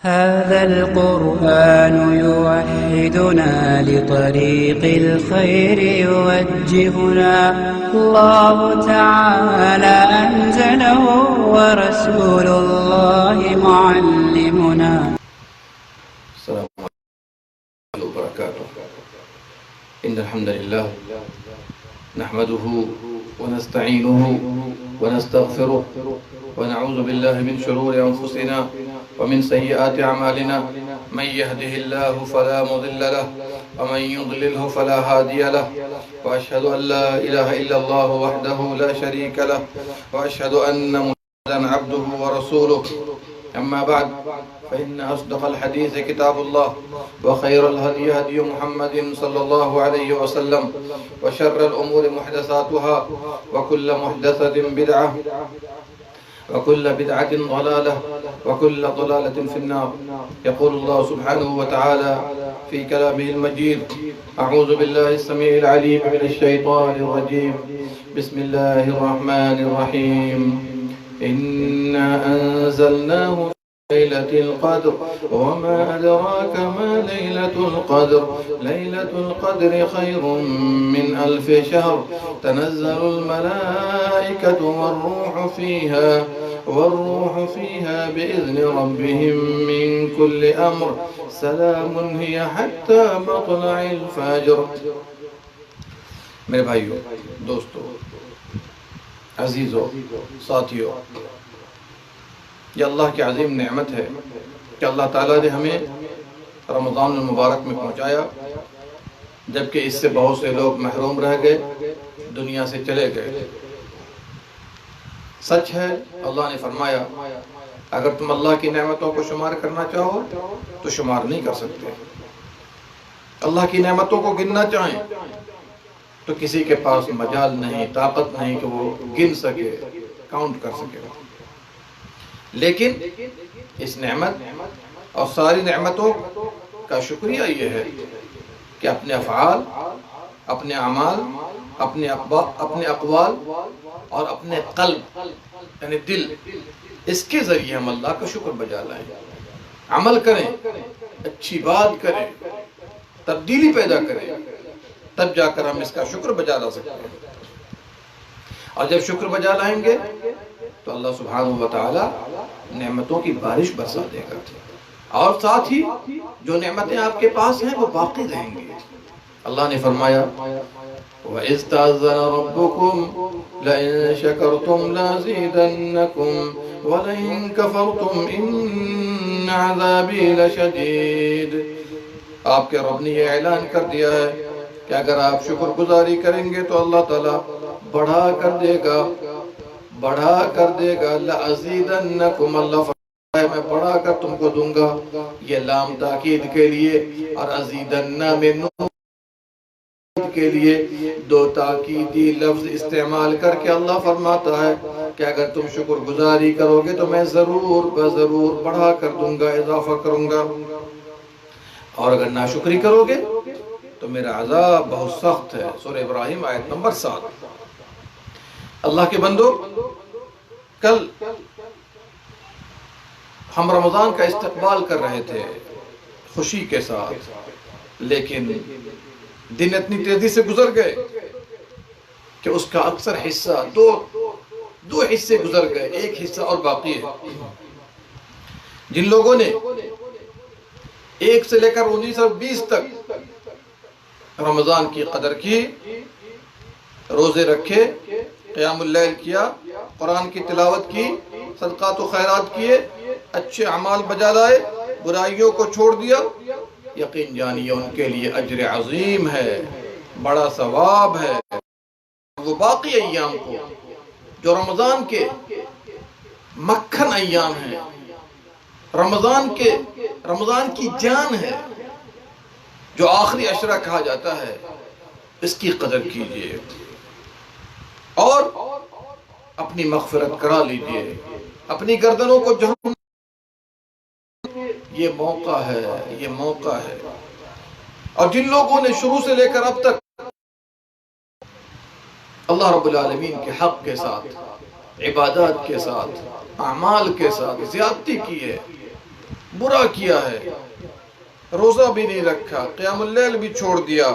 هذا القرآن يوحدنا لطريق الخير يوجهنا الله تعالى أنزله ورسول الله معلمنا. السلام عليكم وبركاته. إن الحمد لله نحمده ونستعينه ونستغفره ونعوذ بالله من شرور أنفسنا ومن سيئات أعمالنا. من يهده الله فلا مضل له ومن يضلله فلا هادي له، وأشهد أن لا إله إلا الله وحده لا شريك له، وأشهد أن محمدا عبده ورسوله. أما بعد، فإن أصدق الحديث كتاب الله، وخير الهدي هدي محمد صلى الله عليه وسلم، وشر الأمور محدثاتها، وكل محدثة بدعة، وكل بدعة ضلالة، وكل ضلالة في النار. يقول الله سبحانه وتعالى في كلامه المجيد: أعوذ بالله السميع العليم من الشيطان الرجيم. بسم الله الرحمن الرحيم. إنا أنزلناه ليلة القدر وما أدراك ما ليلة القدر. ليلة القدر خير من 1000 شهر. تنزل الملائكة والروح فيها بإذن ربهم من كل أمر. سلام هي حتى مطلع الفجر. میرے بھائیو، دوستو، عزیزو، ساتھیو، یہ اللہ کی عظیم نعمت ہے کہ اللہ تعالیٰ نے ہمیں رمضان المبارک میں پہنچایا، جبکہ اس سے بہت سے لوگ محروم رہ گئے، دنیا سے چلے گئے۔ سچ ہے، اللہ نے فرمایا اگر تم اللہ کی نعمتوں کو شمار کرنا چاہو تو شمار نہیں کر سکتے۔ اللہ کی نعمتوں کو گننا چاہیں تو کسی کے پاس مجال نہیں، طاقت نہیں کہ وہ گن سکے، کاؤنٹ کر سکے۔ لیکن اس نعمت اور ساری نعمتوں کا شکریہ یہ ہے کہ اپنے افعال، اپنے اعمال، اپنے اقوال اور اپنے قلب یعنی دل، اس کے ذریعے ہم اللہ کا شکر بجا لائیں، عمل کریں، اچھی بات کریں، تبدیلی پیدا کریں، تب جا کر ہم اس کا شکر بجا لا سکتے ہیں۔ اور جب شکر بجا لائیں گے تو اللہ سبحانہ و تعالی نعمتوں کی بارش برسا دے گا، اور ساتھ ہی جو نعمتیں آپ کے پاس ہیں وہ باقی رہیں گی۔ اللہ نے فرمایا: وَإِذْ تَأَذَّنَ رَبُّكُمْ لَئِن شَكَرْتُمْ لَأَزِيدَنَّكُمْ وَلَئِن كَفَرْتُمْ إِنَّ عَذَابِي لَشَدِيدٌ۔ آپ کے رب نے یہ اعلان کر دیا ہے کہ اگر آپ شکر گزاری کریں گے تو اللہ تعالیٰ بڑھا کر دے گا۔ لَأَزِيدَنَّكُمْ، اللہ فرماتا ہے میں بڑھا کر تم کو دوں گا۔ یہ لام تاکید کے لیے اور ازیدنہ میں نون کے لیے دو تاکیدی لفظ استعمال کر کے اللہ فرماتا ہے کہ اگر تم شکر گزاری کرو گے تو میں ضرور بڑھا کر دوں گا، اضافہ کروں گا، اور اگر ناشکری کرو گے تو میرا عذاب بہت سخت ہے۔ سورہ ابراہیم آیت نمبر 7۔ اللہ کے بندو، کل ہم رمضان کا استقبال کر رہے تھے خوشی کے ساتھ، لیکن دن اتنی تیزی سے گزر گئے کہ اس کا اکثر حصہ دو حصے گزر گئے، ایک حصہ اور باقی ہے۔ جن لوگوں نے 1 سے لے کر 19 اور 20 تک رمضان کی قدر کی، روزے رکھے، قیام اللیل کیا، قرآن کی تلاوت کی، صدقات و خیرات کیے، اچھے اعمال بجا لائے، برائیوں کو چھوڑ دیا، یقین جانیے ان کے لیے اجر عظیم ہے، بڑا ثواب ہے۔ وہ باقی ایام کو جو رمضان کے مکھن ایام ہیں، رمضان کی جان ہے، جو آخری عشرہ کہا جاتا ہے، اس کی قدر کیجئے اور اپنی مغفرت کرا لیجئے، اپنی گردنوں کو جہنم، یہ موقع ہے۔ اور جن لوگوں نے شروع سے لے کر اب تک اللہ رب العالمین کے حق کے ساتھ، عبادات کے ساتھ، اعمال کے ساتھ زیادتی کی ہے، برا کیا ہے، روزہ بھی نہیں رکھا، قیام اللیل بھی چھوڑ دیا،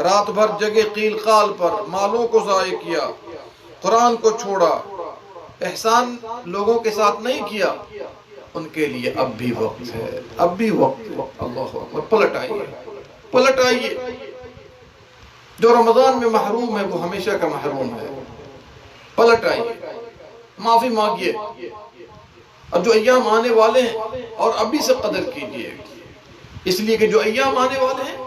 رات بھر جگے قیل قال پر، مالوں کو ضائع کیا، قرآن کو چھوڑا، احسان لوگوں کے ساتھ نہیں کیا، ان کے لیے اب بھی وقت ہے، اب بھی وقت ہے۔ اللہ اکبر، پلٹ آئیے، پلٹ آئیے۔ جو رمضان میں محروم ہے وہ ہمیشہ کا محروم ہے، پلٹ آئیے، معافی مانگیے، اور جو ایام آنے والے ہیں اور ابھی سے قدر کیجیے، اس لیے کہ جو ایام آنے والے ہیں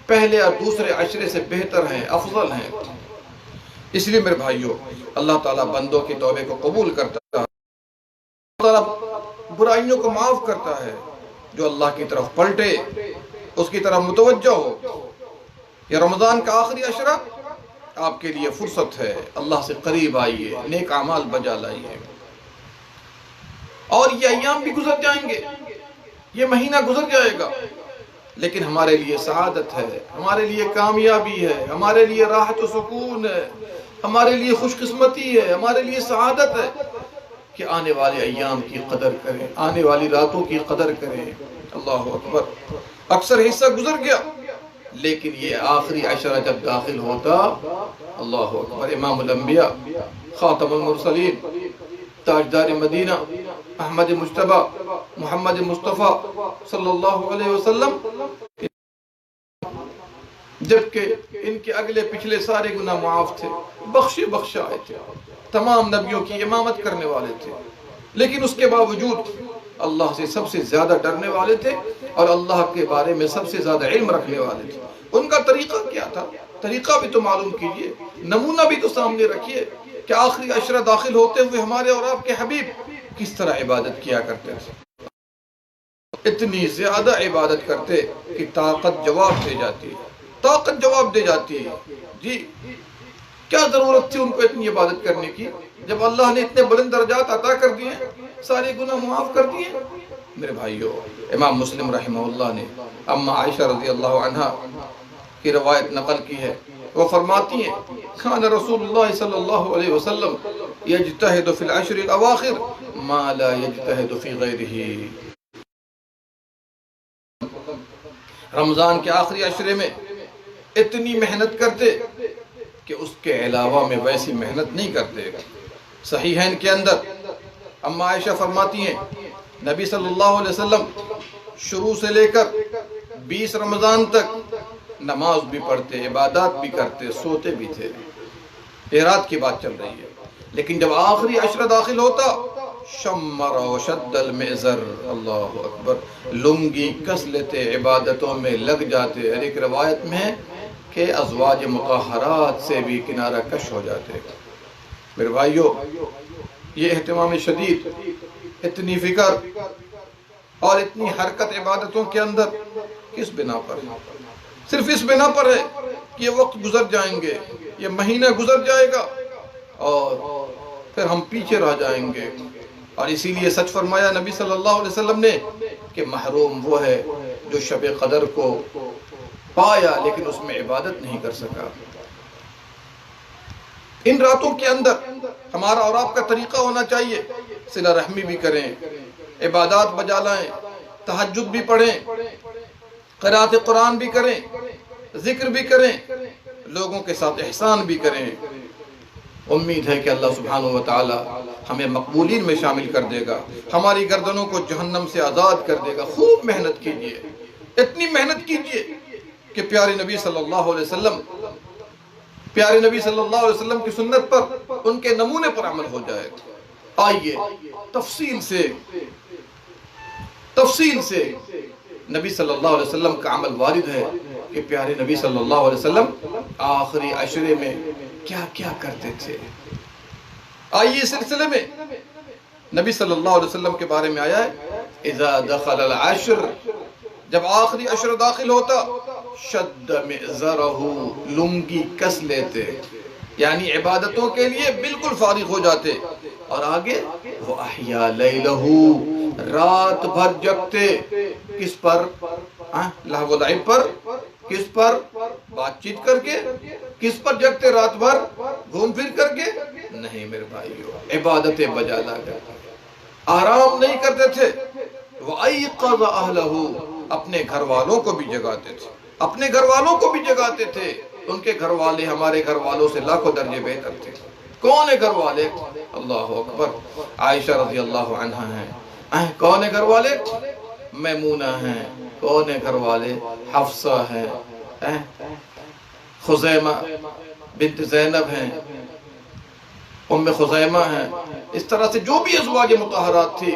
پہلے اور دوسرے عشرے سے بہتر ہیں، افضل ہیں۔ اس لیے میرے بھائیوں، اللہ تعالیٰ بندوں کی توبے کو قبول کرتا ہے، اللہ تعالیٰ برائیوں کو معاف کرتا ہے۔ جو اللہ کی طرف پلٹے، اس کی طرف متوجہ ہو۔ یہ رمضان کا آخری عشرہ آپ کے لیے فرصت ہے، اللہ سے قریب آئیے، نیک اعمال بجا لائیے، اور یہ ایام بھی گزر جائیں گے، یہ مہینہ گزر جائے گا، لیکن ہمارے لیے سعادت ہے، ہمارے لیے کامیابی ہے، ہمارے لیے راحت و سکون ہے، ہمارے لیے خوش قسمتی ہے، ہمارے لیے سعادت ہے کہ آنے والے ایام کی قدر کریں، آنے والی راتوں کی قدر کریں۔ اللہ اکبر، اکثر حصہ گزر گیا، لیکن یہ آخری عشرہ جب داخل ہوتا، اللہ اکبر، امام الانبیاء، خاتم المرسلین، تاجدار مدینہ، احمد مجتبی، محمد مصطفیٰ صلی اللہ علیہ وسلم، جبکہ ان کے اگلے پچھلے سارے گناہ معاف تھے، بخشے بخشائے تھے، تمام نبیوں کی امامت کرنے والے تھے، لیکن اس کے باوجود اللہ سے سب سے زیادہ ڈرنے والے تھے، اور اللہ کے بارے میں سب سے زیادہ علم رکھنے والے تھے۔ ان کا طریقہ کیا تھا؟ طریقہ بھی تو معلوم کیجئے، نمونہ بھی تو سامنے رکھیے کہ آخری عشرہ داخل ہوتے ہوئے ہمارے اور آپ کے حبیب کس طرح عبادت کیا کرتے تھے۔ اتنی زیادہ عبادت کرتے کہ طاقت جواب دے جاتی ہے، طاقت جواب دے جاتی ہے۔ جی کیا ضرورت تھی ان کو اتنی عبادت کرنے کی، جب اللہ نے اتنے بلند درجات عطا کر دیے، سارے گناہ معاف کر دیے۔ میرے بھائیو، امام مسلم رحمہ اللہ نے اما عائشہ رضی اللہ عنہا کی روایت نقل کی ہے، وہ فرماتی ہیں کان رسول اللہ صلی اللہ علیہ وسلم یجتہد فی العشر الاواخر ما لا یجتہد فی غیرہ۔ رمضان کے آخری عشرے میں اتنی محنت کرتے کہ اس کے علاوہ میں ویسی محنت نہیں کرتے۔ صحیحین کے اندر اما عائشہ فرماتی ہیں نبی صلی اللہ علیہ وسلم شروع سے لے کر 20 رمضان تک نماز بھی پڑھتے، عبادات بھی کرتے، سوتے بھی تھے۔ یہ رات کی بات چل رہی ہے، لیکن جب آخری عشرہ داخل ہوتا، شمر و شد المعذر، اللہ اکبر، لنگی کس لیتے، عبادتوں میں لگ جاتے۔ ایک روایت میں ہے کہ ازواج مطہرات سے بھی کنارہ کش ہو جاتے۔ میرے بھائیو، یہ اہتمام شدید، اتنی فکر اور اتنی حرکت عبادتوں کے اندر کس بنا پر ہے؟ صرف اس بنا پر ہے کہ یہ وقت گزر جائیں گے، یہ مہینہ گزر جائے گا، اور پھر ہم پیچھے رہ جائیں گے۔ اور اسی لیے سچ فرمایا نبی صلی اللہ علیہ وسلم نے کہ محروم وہ ہے جو شب قدر کو پایا لیکن اس میں عبادت نہیں کر سکا۔ ان راتوں کے اندر ہمارا اور آپ کا طریقہ ہونا چاہیے، صلہ رحمی بھی کریں، عبادات بجا لائیں، تہجد بھی پڑھیں، قرأت قرآن بھی کریں، ذکر بھی کریں، لوگوں کے ساتھ احسان بھی کریں۔ امید ہے کہ اللہ سبحانہ وتعالی ہمیں مقبولین میں شامل کر دے گا، ہماری گردنوں کو جہنم سے آزاد کر دے گا۔ خوب محنت کیجئے، اتنی محنت کیجئے کہ پیارے نبی صلی اللہ علیہ وسلم کی سنت پر، ان کے نمونے پر عمل ہو جائے۔ آئیے تفصیل سے نبی صلی اللہ علیہ وسلم کا عمل وارد ہے کہ پیارے نبی صلی اللہ علیہ وسلم آخری عشرے میں کیا کیا کرتے تھے۔ آئیے اس سلسلے میں نبی صلی اللہ علیہ وسلم کے بارے میں آیا ہے اذا دخل العشر، جب آخری عشر داخل ہوتا، شد معذرہ، لنگی کس لیتے، یعنی عبادتوں کے لیے بالکل فارغ ہو جاتے، اور آگے وہ احیا لیلہ، رات بھر جگتے۔ کس پر؟ لہو و لعب پر؟ کس پر؟ بات چیت کر کے؟ کس پر جگتے رات بھر؟ گھوم پھر کر کے؟ نہیں میرے بھائیو، عبادتیں بجا لا کر، آرام نہیں کرتے تھے، وَأَيْقَظَ أَهْلَهُ، اپنے گھر والوں کو بھی جگاتے تھے، اپنے گھر والوں کو بھی جگاتے تھے۔ ان کے گھر والے ہمارے گھر والوں سے لاکھوں درجے بہتر تھے۔ کون ہے گھر والے؟ اللہ اکبر، عائشہ رضی اللہ عنہا ہیں۔ کون ہے گھر والے؟ میمونہ ہیں۔ کون ہے گھر والے؟ حفصہ ہیں، خزیمہ بنت زینب ہیں، ام خزیمہ ہیں۔ اس طرح سے جو بھی ازواج مطہرات تھی،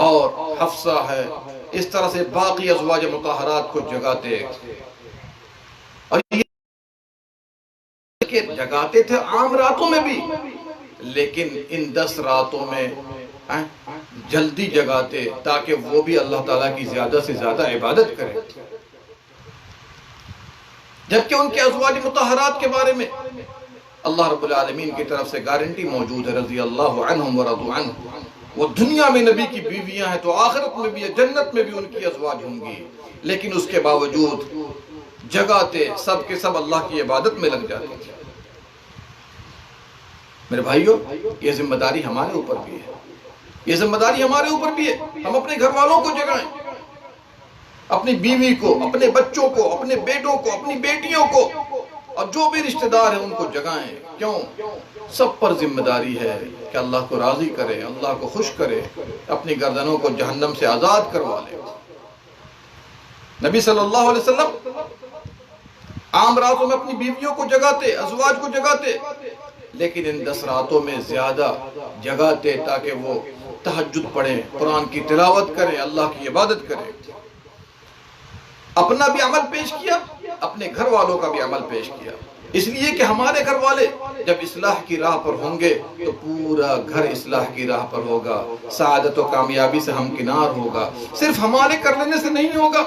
اور حفصہ ہے، اس طرح سے باقی ازواج مطہرات کو جگاتے، اور یہ جگاتے تھے عام راتوں میں بھی، لیکن ان 10 راتوں میں جلدی جگاتے تاکہ وہ بھی اللہ تعالیٰ کی زیادہ سے زیادہ عبادت کریں۔ جبکہ ان کے ازواج مطہرات کے بارے میں اللہ رب العالمین کی طرف سے گارنٹی موجود ہے، رضی اللہ عنہم ورضوا عنہ، وہ دنیا میں نبی کی بیویاں ہیں تو آخرت میں بھی ہے، جنت میں بھی ان کی ازواج ہوں گی، لیکن اس کے باوجود جگاتے سب کے سب اللہ کی عبادت میں لگ جاتے تھے۔ میرے بھائیو، یہ ذمہ داری ہمارے اوپر بھی ہے، یہ ذمہ داری ہمارے اوپر بھی ہے۔ ہم اپنے گھر والوں کو جگائیں، اپنی بیوی کو، اپنے بچوں کو، اپنے بیٹوں کو، اپنی بیٹیوں کو، اور جو بھی رشتہ دار ہیں ان کو جگائیں۔ کیوں؟ سب پر ذمہ داری ہے کہ اللہ کو راضی کرے، اللہ کو خوش کرے، اپنی گردنوں کو جہنم سے آزاد کروا لے۔ نبی صلی اللہ علیہ وسلم عام راتوں میں اپنی بیویوں کو جگاتے، ازواج کو جگاتے، لیکن ان 10 راتوں میں زیادہ جگاتے تاکہ وہ تہجد پڑھیں، قرآن کی تلاوت کریں، اللہ کی عبادت کریں۔ اپنا بھی عمل پیش کیا، اپنے گھر والوں کا بھی عمل پیش کیا، اس لیے کہ ہمارے گھر والے جب اصلاح کی راہ پر ہوں گے تو پورا گھر اصلاح کی راہ پر ہوگا، سعادت و کامیابی سے ہمکنار ہوگا۔ صرف ہمارے کر لینے سے نہیں ہوگا،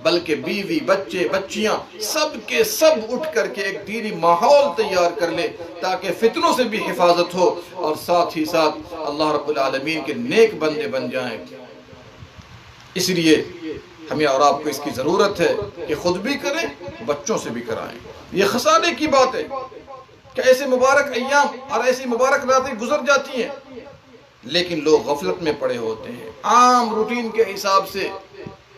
بلکہ بیوی، بچے، بچیاں سب کے سب اٹھ کر کے ایک دینی ماحول تیار کر لے تاکہ فتنوں سے بھی حفاظت ہو، اور ساتھ ہی ساتھ اللہ رب العالمین کے نیک بندے بن جائیں۔ اس لیے ہمیں اور آپ کو اس کی ضرورت ہے کہ خود بھی کریں، بچوں سے بھی کرائیں۔ یہ خسارے کی بات ہے کہ ایسے مبارک ایام اور ایسی مبارک راتیں گزر جاتی ہیں، لیکن لوگ غفلت میں پڑے ہوتے ہیں، عام روٹین کے حساب سے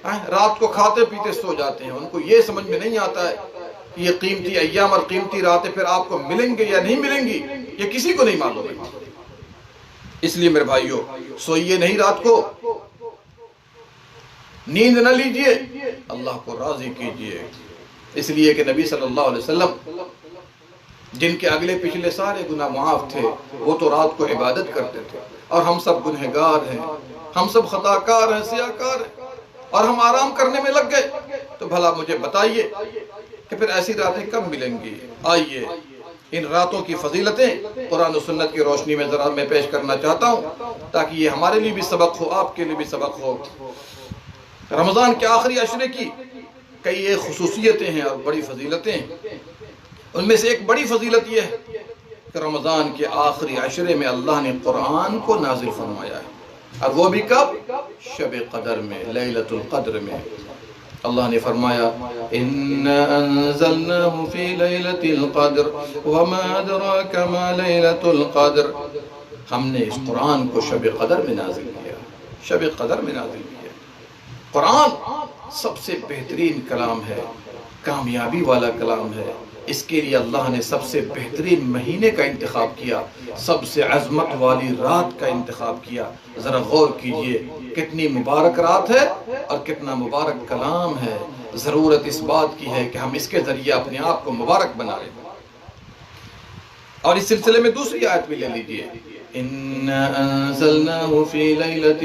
رات کو کھاتے پیتے سو جاتے ہیں۔ ان کو یہ سمجھ میں نہیں آتا ہے کہ یہ قیمتی ایام اور قیمتی راتیں پھر آپ کو ملیں گے یا نہیں ملیں گی، یہ کسی کو نہیں معلوم ہے۔ اس لیے میرے بھائیو، سوئیے نہیں رات کو، نیند نہ لیجئے، اللہ کو راضی کیجئے۔ اس لیے کہ نبی صلی اللہ علیہ وسلم جن کے اگلے پچھلے سارے گناہ معاف تھے، وہ تو رات کو عبادت کرتے تھے، اور ہم سب گنہگار ہیں، ہم سب خطاکار ہیں، سیاکار ہیں، اور ہم آرام کرنے میں لگ گئے۔ تو بھلا مجھے بتائیے کہ پھر ایسی راتیں کب ملیں گی؟ آئیے ان راتوں کی فضیلتیں قرآن و سنت کی روشنی میں ذرا میں پیش کرنا چاہتا ہوں، تاکہ یہ ہمارے لیے بھی سبق ہو، آپ کے لیے بھی سبق ہو۔ رمضان کے آخری عشرے کی کئی ایک خصوصیتیں ہیں اور بڑی فضیلتیں ہیں۔ ان میں سے ایک بڑی فضیلت یہ ہے کہ رمضان کے آخری عشرے میں اللہ نے قرآن کو نازل فرمایا ہے، اور وہ بھی کب؟ شب قدر میں، لیلۃ القدر میں۔ اللہ نے فرمایا اِنَّا أَنزَلْنَاهُ فِي لَيْلَةِ الْقَدْرِ وَمَا أَدْرَاكَ مَا لَيْلَةُ الْقَدْرِ، ہم نے اس قرآن کو شب قدر میں نازل کیا، شب قدر میں نازل کیا۔ قرآن سب سے بہترین کلام ہے، کامیابی والا کلام ہے۔ اس کے لیے اللہ نے سب سے بہترین مہینے کا انتخاب کیا، سب سے عظمت والی رات کا انتخاب کیا۔ ذرا غور کیجئے کتنی مبارک رات ہے اور کتنا مبارک کلام ہے۔ ضرورت اس بات کی ہے کہ ہم اس کے ذریعے اپنے آپ کو مبارک بنا لیں۔ اور اس سلسلے میں دوسری آیت بھی لے لیجئے، إِنَّا أَنزَلْنَاهُ فِي لَيْلَةٍ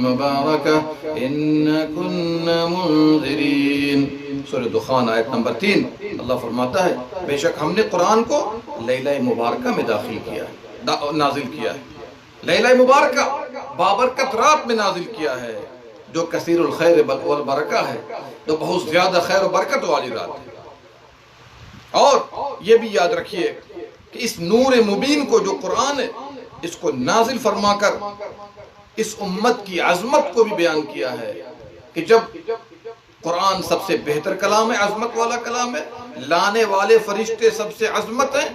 مُبَارَكَةٍ إِنَّا كُنَّا مُنذِرِينَ۔ سورہ دخان آیت نمبر 3، اللہ فرماتا ہے بے شک ہم نے قرآن کو لیلہ مبارکہ میں داخل کیا ہے، نازل کیا ہے۔ لیلہ مبارکہ بابرکت رات میں نازل کیا ہے، جو کثیر الخیر والبرکہ ہے، جو بہت زیادہ خیر و برکت والی رات ہے۔ اور یہ بھی یاد رکھیے کہ اس نور مبین کو جو قرآن ہے، اس کو نازل فرما کر اس امت کی عظمت کو بھی بیان کیا ہے کہ جب قرآن سب سے بہتر کلام ہے، عظمت والا کلام ہے، لانے والے فرشتے سب سے عظمت ہیں،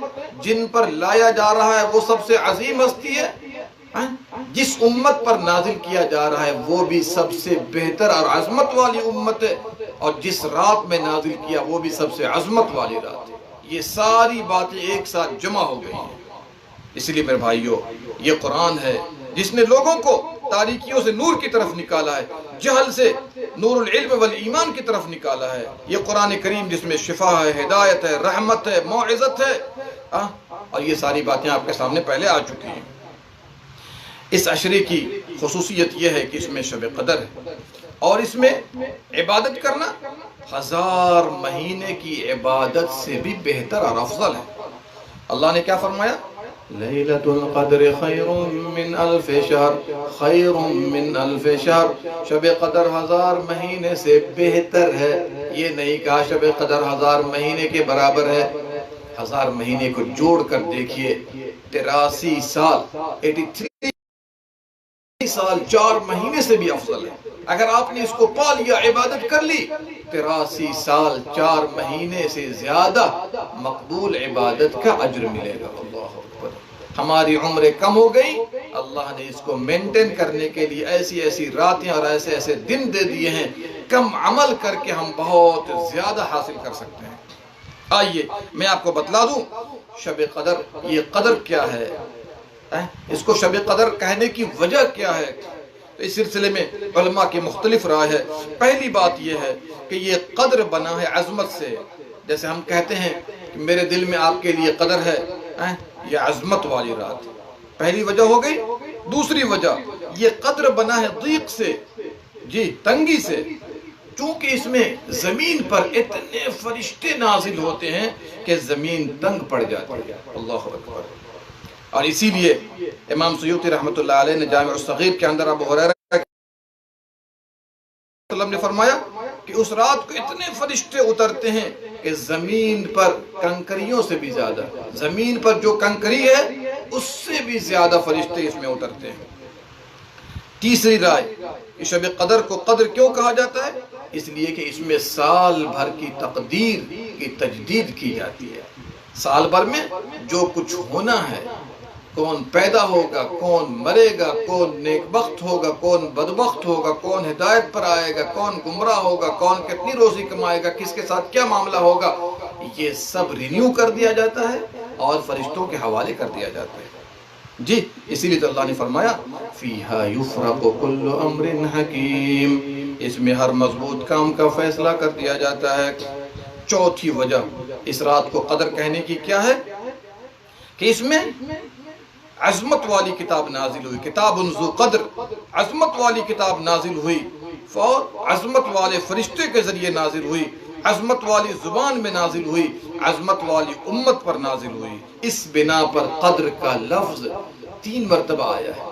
جن پر لایا جا رہا ہے وہ سب سے عظیم ہستی ہے، جس امت پر نازل کیا جا رہا ہے وہ بھی سب سے بہتر اور عظمت والی امت ہے، اور جس رات میں نازل کیا وہ بھی سب سے عظمت والی رات ہے۔ یہ ساری باتیں ایک ساتھ جمع ہو گئی ہیں۔ اس لیے میرے بھائیو، یہ قرآن ہے جس نے لوگوں کو تاریکیوں سے نور کی طرف نکالا ہے، جہل سے نور العلم والایمان کی طرف نکالا ہے۔ یہ قرآن کریم جس میں شفا ہے، ہدایت ہے، رحمت ہے، موعظت ہے، اور یہ ساری باتیں آپ کے سامنے پہلے آ چکی ہیں۔ اس عشرے کی خصوصیت یہ ہے کہ اس میں شب قدر ہے، اور اس میں عبادت کرنا 1000 مہینے کی عبادت سے بھی بہتر اور افضل ہے۔ اللہ نے کیا فرمایا؟ لیلۃ القدر خیر من الف شہر، خیر من الف شہر، شب قدر 1000 مہینے سے بہتر ہے۔ یہ نہیں کہا شب قدر 1000 مہینے کے برابر ہے۔ 1000 مہینے کو جوڑ کر دیکھیے، 83 سال 83 سال 4 مہینے سے بھی افضل ہے۔ اگر آپ نے اس کو پا لیا، عبادت کر لی، 83 سال 4 مہینے سے زیادہ مقبول عبادت کا اجر ملے گا۔ اللہ اکبر۔ ہماری عمریں کم ہو گئی، اللہ نے اس کو مینٹین کرنے کے لیے ایسی ایسی راتیں اور ایسے ایسے دن دے دیے ہیں، کم عمل کر کے ہم بہت زیادہ حاصل کر سکتے ہیں۔ آئیے میں آپ کو بتلا دوں شب قدر، یہ قدر کیا ہے، اس کو شب قدر کہنے کی وجہ کیا ہے۔ تو اس سلسلے میں علماء کی مختلف رائے ہے۔ پہلی بات یہ ہے کہ یہ قدر بنا ہے عظمت سے، جیسے ہم کہتے ہیں کہ میرے دل میں آپ کے لیے قدر ہے، یہ عظمت والی رات، پہلی وجہ ہو گئی۔ دوسری وجہ یہ قدر بنا ہے ضیق سے، جی تنگی سے، چونکہ اس میں زمین پر اتنے فرشتے نازل ہوتے ہیں کہ زمین تنگ پڑ جاتی ہے۔ اللہ اکبر۔ اور اسی لیے امام سیوطی رحمۃ اللہ علیہ نے جامع الصغیر کے اندر ابو ہریرہ نے فرمایا کہ اس رات کو اتنے فرشتے اترتے ہیں کہ زمین پر کنکریوں سے بھی زیادہ، زمین پر جو کنکری ہے اس سے بھی زیادہ فرشتے اس میں اترتے ہیں۔ تیسری رائے، شب قدر کو قدر کیوں کہا جاتا ہے؟ اس لیے کہ اس میں سال بھر کی تقدیر کی تجدید کی جاتی ہے۔ سال بھر میں جو کچھ ہونا ہے، کون پیدا ہوگا، کون مرے گا، کون نیک بخت ہوگا، کون بدبخت ہوگا، کون ہدایت پر آئے گا، کون گمراہ ہوگا، کون کتنی روزی کمائے گا، کس کے ساتھ کیا معاملہ ہوگا، یہ سب رینیو کر دیا جاتا ہے اور فرشتوں کے حوالے کر دیا جاتا ہے۔ جی اسی لیے تو اللہ نے فرمایا فیہا یفرق کل امر حکیم، اس میں ہر مضبوط کام کا فیصلہ کر دیا جاتا ہے۔ چوتھی وجہ اس رات کو قدر کہنے کی کیا ہے کہ اس میں عظمت والی کتاب نازل ہوئی، کتاب ذو قدر، عظمت والی کتاب نازل ہوئی، اور عظمت والے فرشتے کے ذریعے نازل ہوئی، عظمت والی زبان میں نازل ہوئی، عظمت والی امت پر نازل ہوئی۔ اس بنا پر قدر کا لفظ 3 مرتبہ آیا ہے۔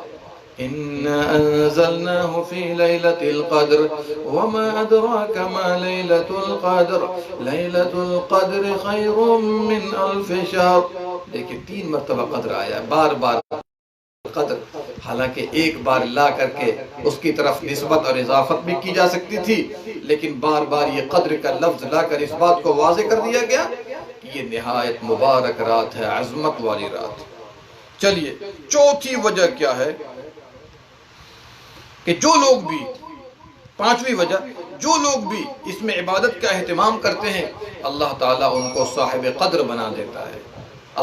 اِنَّا أَنزَلْنَاهُ فِي لَيْلَةِ الْقَدْرِ وَمَا أَدْرَاكَ مَا لَيْلَةُ الْقَدْرِ لَيْلَةُ الْقَدْرِ خَيْرٌ مِّنْ أَلْفِ شَهْرٍ۔ دیکھیں 3 مرتبہ قدر آیا ہے، بار بار قدر، حالانکہ ایک بار لا کر کے اس کی طرف نسبت اور اضافت بھی کی جا سکتی تھی، لیکن بار بار یہ قدر کا لفظ لا کر اس بات کو واضح کر دیا گیا کہ یہ نہایت مبارک رات ہے، عظمت والی رات۔ چلیے چوتھی وجہ کیا ہے کہ جو لوگ بھی، 5ویں وجہ، جو لوگ بھی اس میں عبادت کا اہتمام کرتے ہیں اللہ تعالیٰ ان کو صاحب قدر بنا دیتا ہے،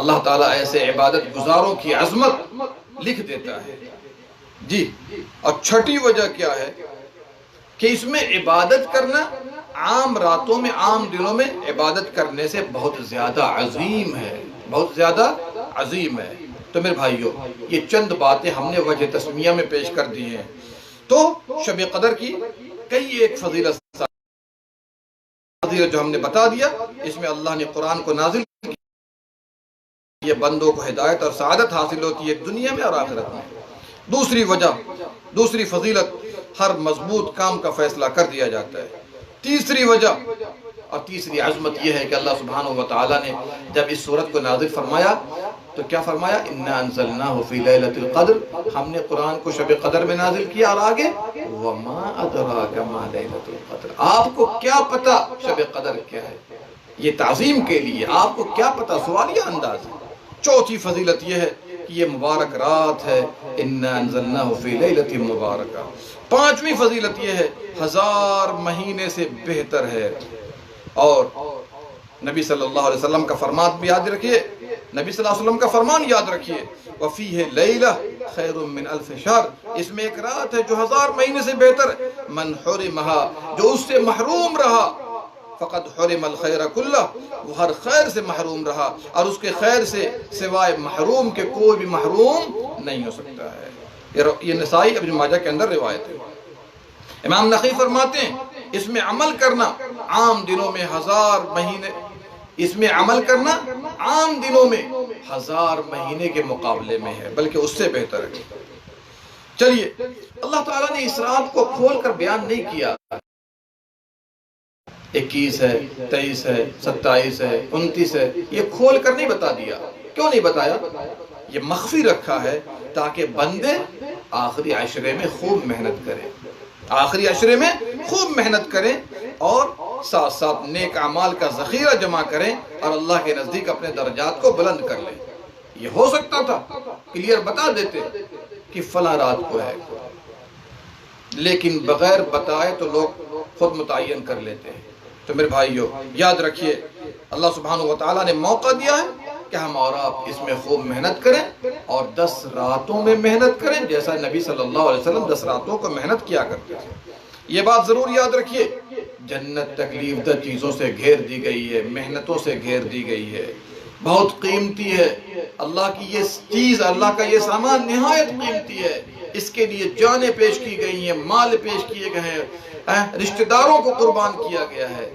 اللہ تعالیٰ ایسے عبادت گزاروں کی عظمت لکھ دیتا ہے۔ جی اور چھٹی وجہ کیا ہے کہ اس میں عبادت کرنا عام راتوں میں، عام دنوں میں عبادت کرنے سے بہت زیادہ عظیم ہے، بہت زیادہ عظیم ہے۔ تو میرے بھائیو یہ چند باتیں ہم نے وجہ تسمیہ میں پیش کر دی ہیں۔ تو شب قدر کی کئی ایک فضیلت جو ہم نے بتا دیا، اس میں اللہ نے قرآن کو نازل کیا، یہ بندوں کو ہدایت اور سعادت حاصل ہوتی ہے دنیا میں اور آخرت میں۔ دوسری وجہ، دوسری فضیلت، ہر مضبوط کام کا فیصلہ کر دیا جاتا ہے۔ تیسری وجہ اور تیسری عظمت یہ ہے کہ اللہ سبحانہ و تعالیٰ نے جب اس سورت کو نازل فرمایا تو کیا فرمایا؟ اِنَّا أَنزَلْنَاهُ فِي لَيْلَةِ الْقَدْرِ، ہم نے قرآن کو شب قدر میں نازل کیا، اور آگے وَمَا أَدْرَاكَ مَا لَيْلَةُ الْقَدْرِ، آپ کو کیا پتا شب قدر کیا ہے؟ یہ تعظیم کے لیے، آپ کو کیا پتا، سوالیہ انداز ہے۔ چوتھی فضیلت یہ ہے کہ یہ مبارک رات ہے، اِنَّا أَنزَلْنَاهُ فِي لَيْلَةٍ مُبَارَكَةٍ۔ پانچویں فضیلت یہ ہے 1000 مہینے سے بہتر ہے۔ اور نبی صلی اللہ علیہ وسلم کا فرمان بھی یاد رکھیے، نبی صلی اللہ علیہ وسلم کا فرمان یاد رکھیے، وَفِيهِ لَيْلَةٌ خَيْرٌ مِّنْ أَلْفِ شَهْرٍ، اس میں ایک رات ہے جو 1000 مہینے سے بہتر ہے، مَنْ حُرِمَهَا، جو اس سے محروم رہا، فقد حرم الخیر کلہ، وہ ہر خیر سے محروم رہا، اور اس کے خیر سے سوائے محروم کے کوئی بھی محروم نہیں ہو سکتا ہے۔ یہ نسائی ابن ماجہ کے اندر روایت ہے۔ امام نقی فرماتے ہیں اس میں عمل کرنا عام دنوں میں 1000 مہینے، اس میں عمل کرنا عام دنوں میں 1000 مہینے کے مقابلے میں ہے، بلکہ اس سے بہتر ہے۔ چلیے، اللہ تعالیٰ نے اس رات کو کھول کر بیان نہیں کیا، 21 ہے، 23 ہے، 27 ہے، 29 ہے، یہ کھول کر نہیں بتا دیا۔ کیوں نہیں بتایا؟ یہ مخفی رکھا ہے تاکہ بندے آخری عشرے میں خوب محنت کریں، آخری عشرے میں خوب محنت کریں، اور ساتھ ساتھ نیک اعمال کا ذخیرہ جمع کریں، اور اللہ کے نزدیک اپنے درجات کو بلند کر لیں۔ یہ ہو سکتا تھا کلیئر بتا دیتے کہ فلاں رات کو ہے، لیکن بغیر بتائے تو لوگ خود متعین کر لیتے ہیں۔ تو میرے بھائیو، یاد رکھیے اللہ سبحانہ وتعالیٰ نے موقع دیا ہے کہ ہم اور آپ اس میں خوب محنت کریں، اور 10 راتوں میں محنت کریں جیسا نبی صلی اللہ علیہ وسلم 10 راتوں کو محنت کیا کرتے تھے۔ یہ بات ضرور یاد رکھیے، جنت تکلیف دہ چیزوں سے گھیر دی گئی ہے، محنتوں سے گھیر دی گئی ہے، بہت قیمتی ہے۔ اللہ کی یہ چیز، اللہ کا یہ سامان نہایت قیمتی ہے، اس کے لیے جانیں پیش کی گئی ہیں، مال پیش کیے گئے ہیں، رشتہ داروں کو قربان کیا گیا ہے،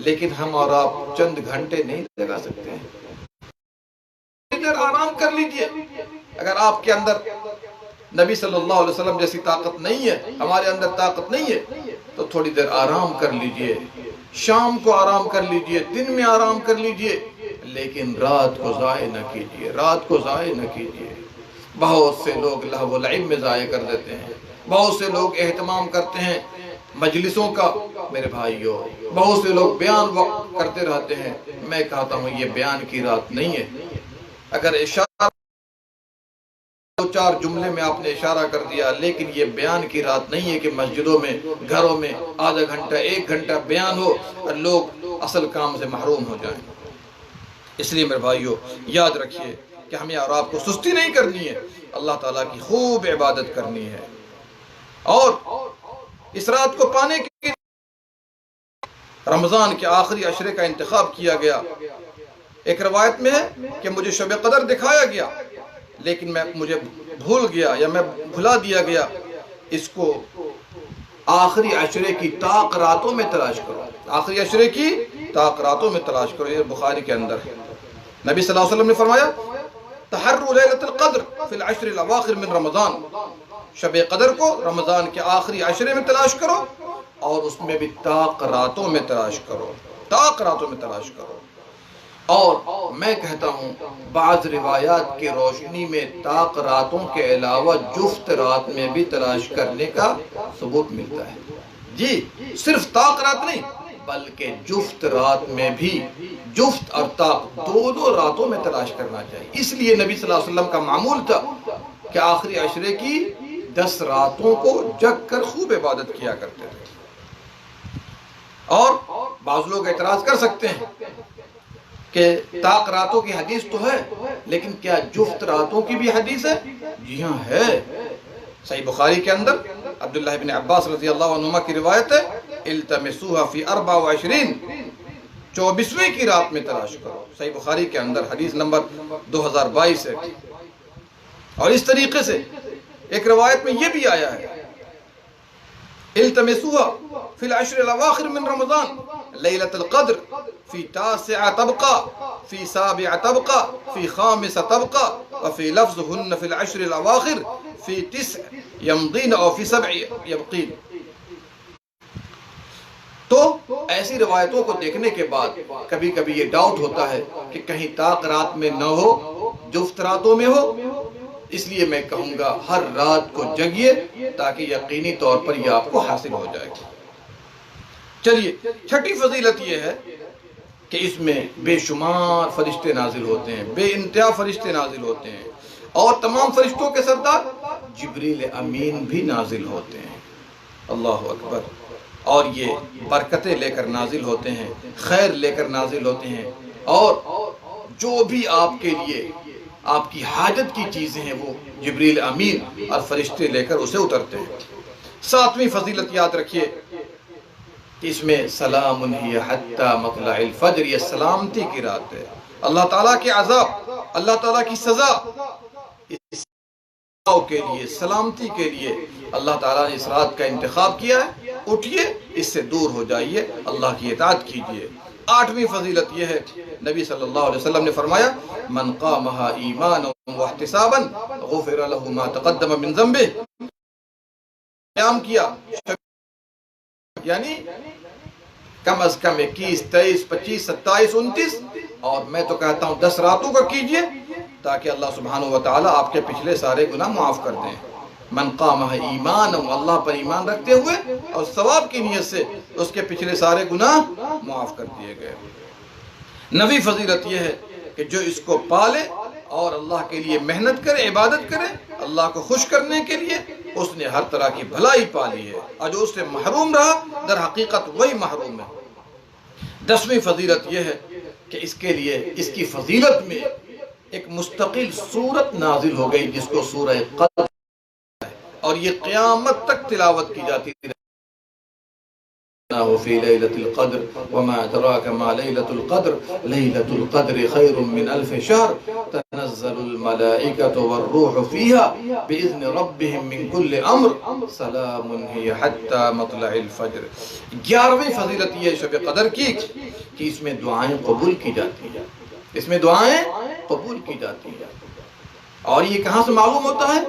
لیکن ہم اور آپ چند گھنٹے نہیں لگا سکتے ہیں۔ تھوڑی دیر آرام کر لیجئے۔ اگر آپ کے اندر نبی صلی اللہ علیہ وسلم جیسی طاقت نہیں ہے، ہمارے اندر طاقت نہیں ہے، تو تھوڑی دیر آرام کر لیجئے، شام کو آرام کر لیجئے، دن میں آرام کر لیجئے، لیکن رات کو ضائع نہ کیجئے، رات کو ضائع نہ کیجئے۔ بہت سے لوگ لہو و لعب میں ضائع کر دیتے ہیں، بہت سے لوگ اہتمام کرتے ہیں مجلسوں کا۔ میرے بھائیو، بہت سے لوگ بیان کرتے رہتے ہیں، میں کہتا ہوں یہ بیان کی رات نہیں ہے۔ اگر اشارہ 2-4 جملے میں آپ نے اشارہ کر دیا، لیکن یہ بیان کی رات نہیں ہے کہ مسجدوں میں، گھروں میں آدھا گھنٹہ 1 گھنٹہ بیان ہو اور لوگ اصل کام سے محروم ہو جائیں۔ اس لیے میرے بھائیو، یاد رکھیے کہ ہمیں اور آپ کو سستی نہیں کرنی ہے، اللہ تعالیٰ کی خوب عبادت کرنی ہے، اور اس رات کو پانے کے لیے رمضان کے آخری عشرے کا انتخاب کیا گیا۔ ایک روایت میں ہے کہ مجھے شب قدر دکھایا گیا، لیکن مجھے بھول گیا یا میں بھلا دیا گیا، اس کو آخری عشرے کی طاق راتوں میں تلاش کرو، آخری عشرے کی طاق راتوں میں تلاش کرو۔ یہ بخاری کے اندر ہے۔ نبی صلی اللہ علیہ وسلم نے فرمایا تحروا لیلۃ القدر فی العشر الاواخر من رمضان، شب قدر کو رمضان کے آخری عشرے میں تلاش کرو، اور اس میں بھی طاق راتوں میں تلاش کرو، طاق راتوں میں تلاش کرو۔ اور میں کہتا ہوں بعض روایات کی روشنی میں طاق راتوں کے علاوہ جفت رات میں بھی تلاش کرنے کا ثبوت ملتا ہے۔ جی، صرف طاق رات نہیں، بلکہ جفت رات میں بھی، جفت اور طاق دونوں راتوں میں تلاش کرنا چاہیے۔ اس لیے نبی صلی اللہ علیہ وسلم کا معمول تھا کہ آخری عشرے کی 10 راتوں کو جگ کر خوب عبادت کیا کرتے تھے۔ اور بعض لوگ اعتراض کر سکتے ہیں کہ طاق راتوں کی حدیث تو ہے، لیکن کیا جفت راتوں کی بھی حدیث ہے؟ جی ہاں ہے۔ صحیح بخاری کے اندر عبداللہ بن عباس رضی اللہ عنہما کی روایت ہے التمسوها فی 24، 24ویں کی رات میں تلاش کرو۔ صحیح بخاری کے اندر حدیث نمبر 2022 ہے۔ اور اس طریقے سے ایک روایت میں یہ بھی آیا ہے التمسوها فی العشر الاواخر من رمضان لیلۃ القدر فی 9 تبقى فی 7 تبقى فی 5 تبقى وفی لفظ ہن فی العشر الاواخر فی 9 یمضین او فی 7 یبقین۔ تو ایسی روایتوں کو دیکھنے کے بعد کبھی کبھی یہ ڈاؤٹ ہوتا ہے کہ کہیں طاق رات میں نہ ہو، جفت راتوں میں ہو۔ اس لیے میں کہوں گا ہر رات کو جگیے تاکہ یقینی طور پر یہ آپ کو حاصل ہو جائے گا۔ چلیے، چھٹی فضیلت یہ ہے کہ اس میں بے شمار فرشتے نازل ہوتے ہیں، بے انتہا فرشتے نازل ہوتے ہیں، اور تمام فرشتوں کے سردار جبریل امین بھی نازل ہوتے ہیں۔ اللہ اکبر۔ اور یہ برکتیں لے کر نازل ہوتے ہیں، خیر لے کر نازل ہوتے ہیں، اور جو بھی آپ کے لیے آپ کی حاجت کی چیزیں ہیں وہ جبریل امین اور فرشتے لے کر اسے اترتے ہیں۔ ساتویں فضیلت یاد رکھیے کہ اس میں سلام ہی حتی مطلع الفجر، یہ سلامتی کی رات ہے۔ اللہ تعالیٰ کے عذاب، اللہ تعالیٰ کی سزا کے لیے، سلامتی کے لیے اللہ تعالیٰ نے اس رات کا انتخاب کیا ہے۔ اٹھئے، اس سے دور ہو جائیے، اللہ کی اطاعت کیجئے۔ آٹھویں فضیلت یہ ہے، نبی صلی اللہ علیہ وسلم نے فرمایا من قامها ایمانا واحتسابا غفر له ما تقدم من ذنبه۔ قیام کیا یعنی کم از کم 21 23 25 27 29 اور میں تو کہتا ہوں 10 راتوں کا کیجئے تاکہ اللہ سبحانہ وتعالی آپ کے پچھلے سارے گناہ معاف کر دیں۔ من قامها ایمانا، اللہ پر ایمان رکھتے ہوئے اور ثواب کی نیت سے اس کے پچھلے سارے گناہ معاف کر دیے گئے۔ نویں فضیلت یہ ہے کہ جو اس کو پالے اور اللہ کے لیے محنت کرے، عبادت کرے، اللہ کو خوش کرنے کے لیے، اس نے ہر طرح کی بھلائی پالی ہے، اور جو اس سے محروم رہا در حقیقت وہی محروم ہے۔ 10ویں فضیلت یہ ہے کہ اس کے لیے، اس کی فضیلت میں ایک مستقل سورت نازل ہو گئی جس کو سورہ قدر، اور یہ قیامت تک تلاوت کی جاتی ہے۔ فی لیلۃ القدر وما ادراک ما لیلۃ القدر لیلۃ القدر خیر من الف شہر تنزل الملائکۃ والروح فیہا باذن ربہم من کل امر سلام ہی حتی مطلع الفجر۔ 11ویں فضیلت یہ شب قدر کی کہ اس میں دعائیں قبول کی جاتی ہیں، اس میں دعائیں قبول کی جاتی ہیں۔ اور یہ کہاں سے معلوم ہوتا ہے؟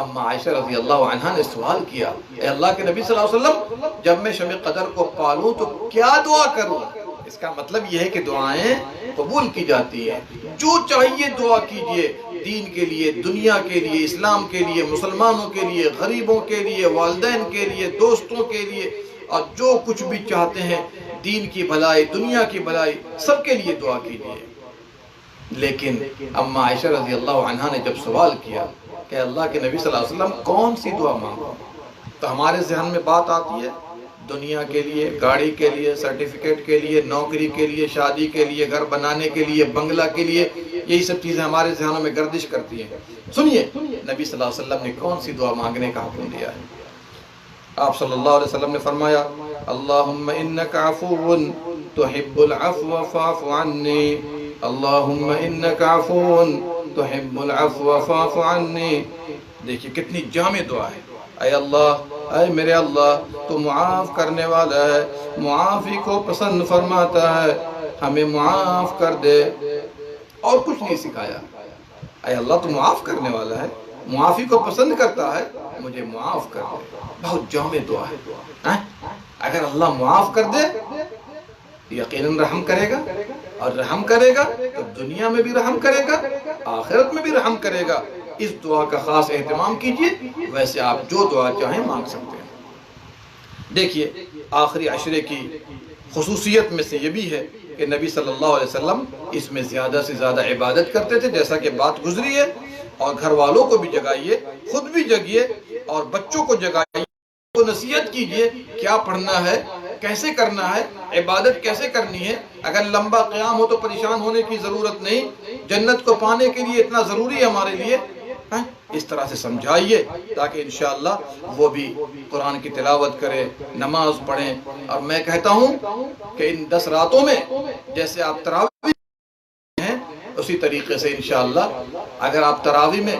اما عائشہ رضی اللہ عنہا نے سوال کیا، اے اللہ کے نبی صلی اللہ علیہ وسلم، جب میں شب قدر کو پالوں تو کیا دعا کروں؟ اس کا مطلب یہ ہے کہ دعائیں قبول کی جاتی ہیں۔ جو چاہیے دعا کیجئے، دین کے لیے، دنیا کے لیے، اسلام کے لیے، مسلمانوں کے لیے، غریبوں کے لیے، والدین کے لیے، دوستوں کے لیے، اور جو کچھ بھی چاہتے ہیں، دین کی بھلائی، دنیا کی بھلائی، سب کے لیے دعا کیجئے۔ لیکن اما عائشہ رضی اللہ عنہا نے جب سوال کیا کہ اللہ کے نبی صلی اللہ علیہ وسلم کون سی دعا مانگو، تو ہمارے ذہن میں بات آتی ہے دنیا کے لیے، گاڑی کے لیے، سرٹیفکیٹ کے لیے، نوکری کے لیے، شادی کے لیے، گھر بنانے کے لیے، بنگلہ کے لیے، یہی سب چیزیں ہمارے ذہنوں میں گردش کرتی ہیں۔ سنیے نبی صلی اللہ علیہ وسلم نے کون سی دعا مانگنے کا حکم دیا ہے۔ آپ صلی اللہ علیہ وسلم نے فرمایا اللہم انک عفو تحب العفو فاعف عنی، اللہم انک عفو تحب العفو فاعف عنی۔ دیکھیں کتنی جامع دعا ہے۔ اے اللہ، اے میرے اللہ، تو معاف کرنے والا ہے، معافی کو پسند فرماتا ہے، ہمیں معاف کر دے۔ اور کچھ نہیں سکھایا۔ اے اللہ تو معاف کرنے والا ہے، معافی کو پسند کرتا ہے، مجھے معاف کر دے۔ بہت جامع دعا ہے۔ اگر اللہ معاف کر دے یقیناً رحم کرے گا، اور رحم کرے گا تو دنیا میں بھی رحم کرے گا، آخرت میں بھی رحم کرے گا۔ اس دعا کا خاص اہتمام کیجئے، ویسے آپ جو دعا چاہیں مانگ سکتے ہیں۔ دیکھیے آخری عشرے کی خصوصیت میں سے یہ بھی ہے کہ نبی صلی اللہ علیہ وسلم اس میں زیادہ سے زیادہ عبادت کرتے تھے، جیسا کہ بات گزری ہے، اور گھر والوں کو بھی جگائیے، خود بھی جگیے، اور بچوں کو جگائیے، کو نصیحت کیجئے کیا پڑھنا ہے، کیسے کرنا ہے، عبادت کیسے کرنی ہے۔ اگر لمبا قیام ہو تو پریشان ہونے کی ضرورت نہیں، جنت کو پانے کے لیے اتنا ضروری ہے ہمارے لیے، اس طرح سے سمجھائیے تاکہ انشاءاللہ وہ بھی قرآن کی تلاوت کرے، نماز پڑھیں۔ اور میں کہتا ہوں کہ ان 10 راتوں میں جیسے آپ تراویح ہیں اسی طریقے سے انشاءاللہ اگر آپ تراویح میں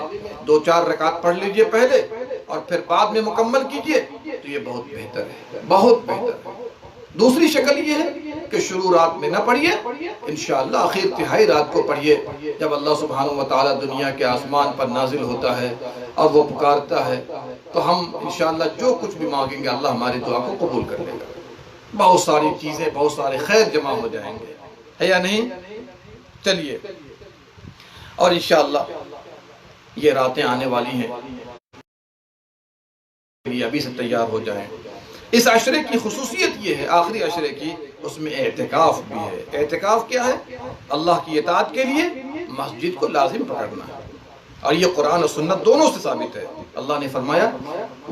2-4 رکعت پڑھ لیجئے پہلے اور پھر بعد میں مکمل کیجئے تو یہ بہت بہتر ہے، بہت بہتر ہے۔ دوسری شکل یہ ہے کہ شروع رات میں نہ پڑھیے، انشاءاللہ آخر تہائی رات کو پڑھیے، جب اللہ سبحانہ وتعالی دنیا کے آسمان پر نازل ہوتا ہے اور وہ پکارتا ہے تو ہم انشاءاللہ جو کچھ بھی مانگیں گے اللہ ہماری دعا کو قبول کر لے گا۔ بہت ساری چیزیں، بہت سارے خیر جمع ہو جائیں گے، ہے یا نہیں؟ چلیے، اور انشاءاللہ یہ راتیں آنے والی ہیں، ابھی سے تیار ہو جائیں۔ اس عشرے کی خصوصیت یہ ہے، آخری عشرے کی، اس میں اعتکاف بھی ہے۔ اعتکاف کیا ہے؟ اللہ کی اطاعت کے لیے مسجد کو لازم پکڑنا ہے۔ اور یہ قرآن و سنت دونوں سے ثابت ہے۔ اللہ نے فرمایا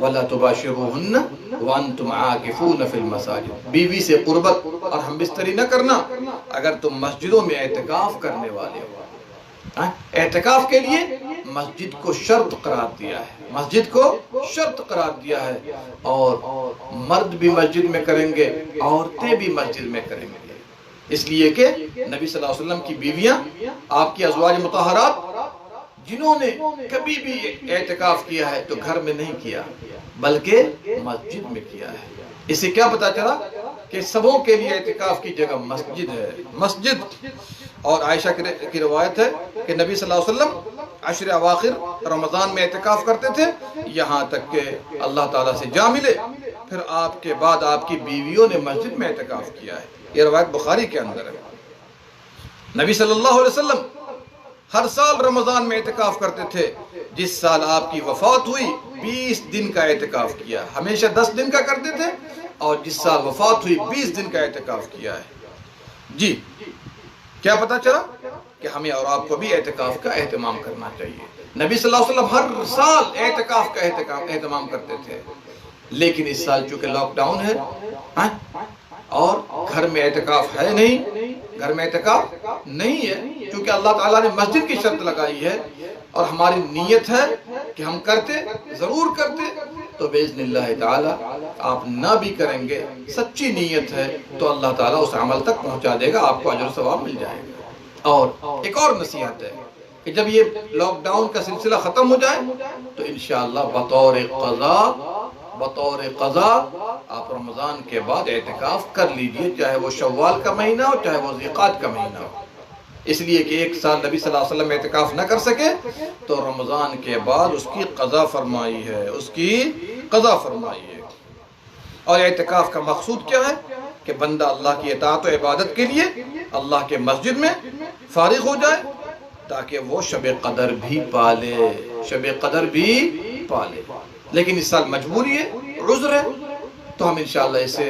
وَلَا تُبَاشِرُوهُنَّ وَأَنْتُمْ عَاكِفُونَ فِي الْمَسَاجِدِ، بیوی سے قربت اور ہم بستری نہ کرنا اگر تم مسجدوں میں اعتکاف کرنے والے ہو۔ اعتکاف کے لیے مسجد کو شرط قرار دیا ہے، مسجد کو شرط قرار دیا ہے، اور مرد بھی مسجد میں کریں گے، عورتیں بھی مسجد میں کریں گے، اس لیے کہ نبی صلی اللہ علیہ وسلم کی بیویاں، آپ کی ازواج مطہرات، جنہوں نے کبھی بھی اعتکاف کیا ہے تو گھر میں نہیں کیا بلکہ مسجد میں کیا ہے۔ اس سے کیا پتا چلا کہ سبوں کے لیے اعتکاف کی جگہ مسجد ہے، مسجد۔ اور عائشہ کی روایت ہے کہ نبی صلی اللہ علیہ وسلم عشر اواخر رمضان میں اعتکاف کرتے تھے یہاں تک کہ اللہ تعالیٰ سے جا ملے، پھر آپ کے بعد آپ کی بیویوں نے مسجد میں اعتکاف کیا ہے۔ یہ روایت بخاری کے اندر ہے۔ نبی صلی اللہ علیہ وسلم ہر سال رمضان میں اعتکاف کرتے تھے، جس سال آپ کی وفات ہوئی 20 دن کا اعتکاف کیا، ہمیشہ 10 دن کا کرتے تھے، اور جس سال وفات ہوئی 20 دن کا اعتکاف کیا ہے۔ جی کیا پتا چلا کہ ہمیں اور آپ کو بھی اعتکاف کا اہتمام کرنا چاہیے۔ نبی صلی اللہ علیہ وسلم ہر سال اعتکاف کا اہتمام کرتے تھے، لیکن اس سال چونکہ لاک ڈاؤن ہے اور گھر میں اعتکاف ہے نہیں، گھر میں اعتکاف نہیں ہے، چونکہ اللہ تعالیٰ نے مسجد کی شرط لگائی ہے اور ہماری نیت ہے کہ ہم کرتے، ضرور کرتے، تو باذن اللہ تعالیٰ آپ نہ بھی کریں گے، سچی نیت ہے تو اللہ تعالیٰ اس عمل تک پہنچا دے گا، آپ کو اجر و ثواب مل جائے گا۔ اور ایک اور نصیحت ہے کہ جب یہ لاک ڈاؤن کا سلسلہ ختم ہو جائے تو انشاءاللہ بطور قضا آپ رمضان کے بعد اعتکاف کر لیجئے، چاہے وہ شوال کا مہینہ ہو چاہے وہ ذیقعد کا مہینہ ہو، اس لیے کہ ایک سال نبی صلی اللہ علیہ وسلم اعتکاف نہ کر سکے تو رمضان کے بعد اس کی قضا فرمائی ہے، اس کی قضا فرمائی ہے۔ اور اعتکاف کا مقصود کیا ہے کہ بندہ اللہ کی اطاعت و عبادت کے لیے اللہ کے مسجد میں فارغ ہو جائے تاکہ وہ شب قدر بھی پالے، شب قدر بھی پالے۔ لیکن اس سال مجبوری ہے، عذر ہے، تو ہم انشاءاللہ اسے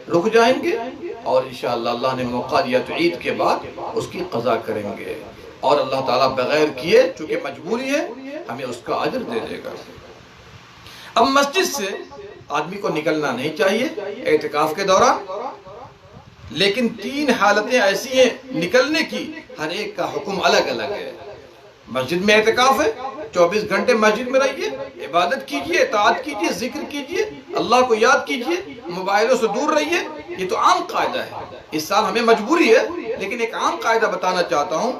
رک جائیں گے، اور انشاءاللہ اللہ نے موقع دیا تو عید کے بعد اس کی قضا کریں گے، اور اللہ تعالیٰ بغیر کیے چونکہ مجبوری ہے ہمیں اس کا اجر دے دے گا۔ اب مسجد سے آدمی کو نکلنا نہیں چاہیے اعتکاف کے دوران، لیکن 3 حالتیں ایسی ہیں نکلنے کی، ہر ایک کا حکم الگ الگ ہے۔ مسجد میں اعتکاف ہے، 24 گھنٹے مسجد میں رہیے، عبادت کیجئے، اطاعت کیجئے، ذکر کیجئے، اللہ کو یاد کیجئے، موبائلوں سے دور رہیے، یہ تو عام قاعدہ ہے۔ اس سال ہمیں مجبوری ہے لیکن ایک عام قاعدہ بتانا چاہتا ہوں،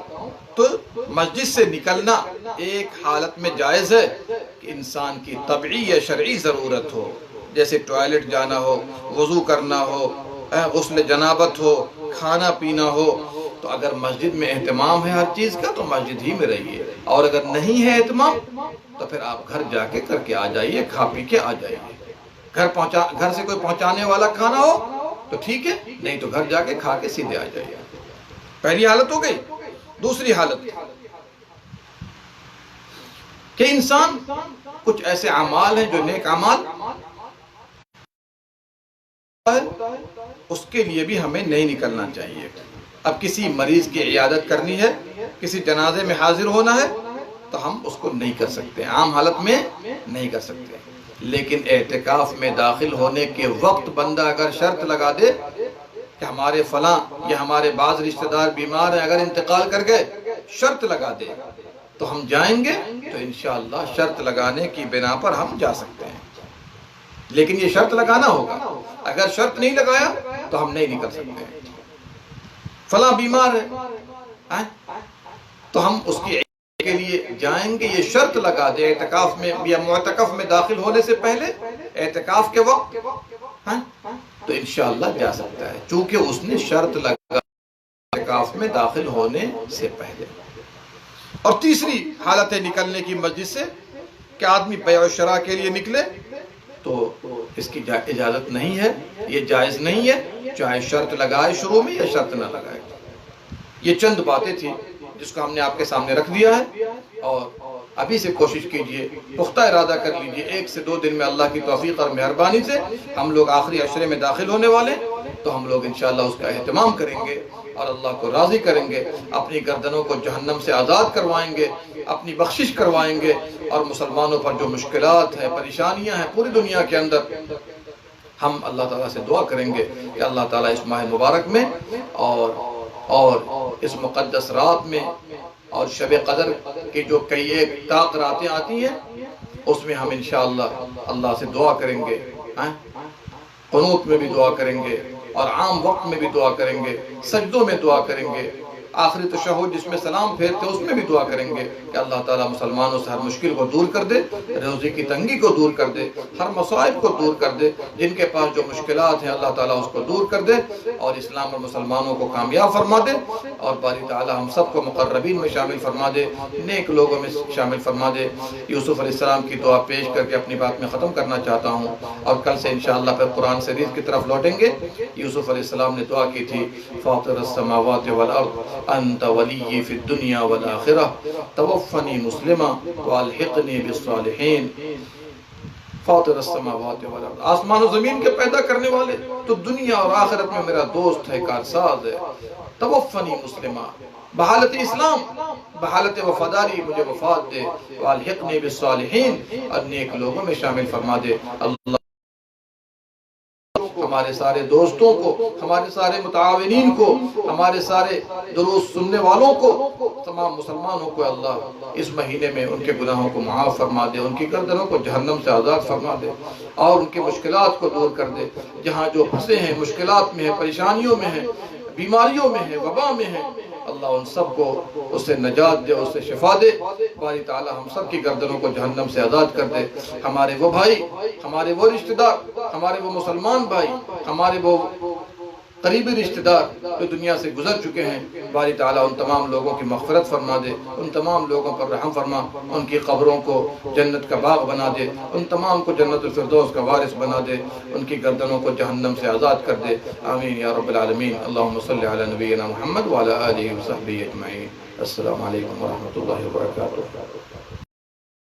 تو مسجد سے نکلنا ایک حالت میں جائز ہے کہ انسان کی طبعی یا شرعی ضرورت ہو، جیسے ٹوائلٹ جانا ہو، وضو کرنا ہو، غسل جنابت ہو، کھانا پینا ہو، تو اگر مسجد میں اہتمام ہے ہر چیز کا تو مسجد ہی میں رہیے، اور اگر نہیں ہے اہتمام تو پھر آپ گھر جا کے کر کے آ جائیے، کھا پی کے آ جائیے۔ گھر سے کوئی پہنچانے والا کھانا ہو تو ٹھیک ہے، نہیں تو گھر جا کے کھا کے سیدھے آ جائیے۔ پہلی حالت ہو گئی۔ دوسری حالت کہ انسان کچھ ایسے اعمال ہیں جو نیک اعمال اس کے لیے بھی ہمیں نہیں نکلنا چاہیے۔ اب کسی مریض کی عیادت کرنی ہے، کسی جنازے میں حاضر ہونا ہے تو ہم اس کو نہیں کر سکتے، عام حالت میں نہیں کر سکتے، لیکن اعتکاف میں داخل ہونے کے وقت بندہ اگر شرط لگا دے کہ ہمارے فلاں یا ہمارے بعض رشتہ دار بیمار ہیں، اگر انتقال کر گئے، شرط لگا دے تو ہم جائیں گے، تو انشاءاللہ شرط لگانے کی بنا پر ہم جا سکتے ہیں، لیکن یہ شرط لگانا ہوگا۔ اگر شرط نہیں لگایا تو ہم نہیں نکل سکتے۔ فلاں بیمار ہے تو ہم اس کی عیادت کے لیے جائیں گے، یہ شرط لگا دے اعتکاف میں یا معتکف میں داخل ہونے سے پہلے، اعتکاف کے وقت تو انشاءاللہ جا سکتا ہے، چونکہ اس نے شرط لگا اعتکاف میں داخل ہونے سے پہلے۔ اور تیسری حالت ہے نکلنے کی مسجد سے کہ آدمی بیع و شراء کے لیے نکلے تو اس کی اجازت نہیں ہے، یہ جائز نہیں ہے، چاہے شرط لگائے شروع میں یا شرط نہ لگائے۔ یہ چند باتیں تھیں جس کو ہم نے آپ کے سامنے رکھ دیا ہے، اور ابھی سے کوشش کیجئے، پختہ ارادہ کر لیجئے، 1 سے 2 دن میں اللہ کی توفیق اور مہربانی سے ہم لوگ آخری عشرے میں داخل ہونے والے، تو ہم لوگ انشاءاللہ اس کا اہتمام کریں گے اور اللہ کو راضی کریں گے، اپنی گردنوں کو جہنم سے آزاد کروائیں گے، اپنی بخشش کروائیں گے، اور مسلمانوں پر جو مشکلات ہیں، پریشانیاں ہیں پوری دنیا کے اندر، ہم اللہ تعالیٰ سے دعا کریں گے کہ اللہ تعالیٰ اس ماہ مبارک میں اور اس مقدس رات میں اور شب قدر کی جو کئی ایک طاق راتیں آتی ہیں، اس میں ہم انشاءاللہ اللہ سے دعا کریں گے، قنوت میں بھی دعا کریں گے، اور عام وقت میں بھی دعا کریں گے، سجدوں میں دعا کریں گے، آخری تشہد جس میں سلام پھیرتے اس میں بھی دعا کریں گے کہ اللہ تعالیٰ مسلمانوں سے ہر مشکل کو دور کر دے، روزی کی تنگی کو دور کر دے، ہر مصائب کو دور کر دے، جن کے پاس جو مشکلات ہیں اللہ تعالیٰ اس کو دور کر دے، اور اسلام اور مسلمانوں کو کامیاب فرما دے، اور باری تعالیٰ ہم سب کو مقربین میں شامل فرما دے، نیک لوگوں میں شامل فرما دے۔ یوسف علیہ السلام کی دعا پیش کر کے اپنی بات میں ختم کرنا چاہتا ہوں، اور کل سے انشاءاللہ پھر قرآن شریف کی طرف لوٹیں گے۔ یوسف علیہ السلام نے دعا کی تھی، فاطر السماوات والارض انت ولی فی الدنیا والآخرہ توفنی مسلمہ والحقنی بالصالحین۔ فاطر السماوات والارض، آسمان و زمین کے پیدا کرنے والے، تو دنیا اور آخرت میں میرا دوست ہے، کارساز ہے۔ توفنی مسلمہ، بحالت اسلام، بحالت وفاداری مجھے وفات دے، والحقنی بالصالحین، اور نیک لوگوں میں شامل فرما دے۔ اللہ ہمارے سارے دوستوں کو، ہمارے سارے متعاونین کو، ہمارے سارے دروس سننے والوں کو، تمام مسلمانوں کو اللہ اس مہینے میں ان کے گناہوں کو معاف فرما دے، ان کی گردنوں کو جہنم سے آزاد فرما دے، اور ان کے مشکلات کو دور کر دے۔ جہاں جو پھنسے ہیں، مشکلات میں ہیں، پریشانیوں میں ہیں، بیماریوں میں ہیں، وبا میں ہیں، اللہ ان سب کو اس سے نجات دے، اس سے شفا دے۔ باری تعالیٰ ہم سب کی گردنوں کو جہنم سے آزاد کر دے۔ ہمارے وہ بھائی، ہمارے وہ رشتہ دار، ہمارے وہ مسلمان بھائی، ہمارے وہ قریبی رشتہ دار جو دنیا سے گزر چکے ہیں، باری تعالیٰ ان تمام لوگوں کی مغفرت فرما دے، ان تمام لوگوں پر رحم فرما، ان کی قبروں کو جنت کا باغ بنا دے، ان تمام کو جنت الفردوس کا وارث بنا دے، ان کی گردنوں کو جہنم سے آزاد کر دے۔ آمین یا رب العالمین۔ اللہم صلی علی نبینا محمد وعلی آلہ وصحبہ اجمعین۔ السلام علیکم ورحمۃ اللہ وبرکاتہ۔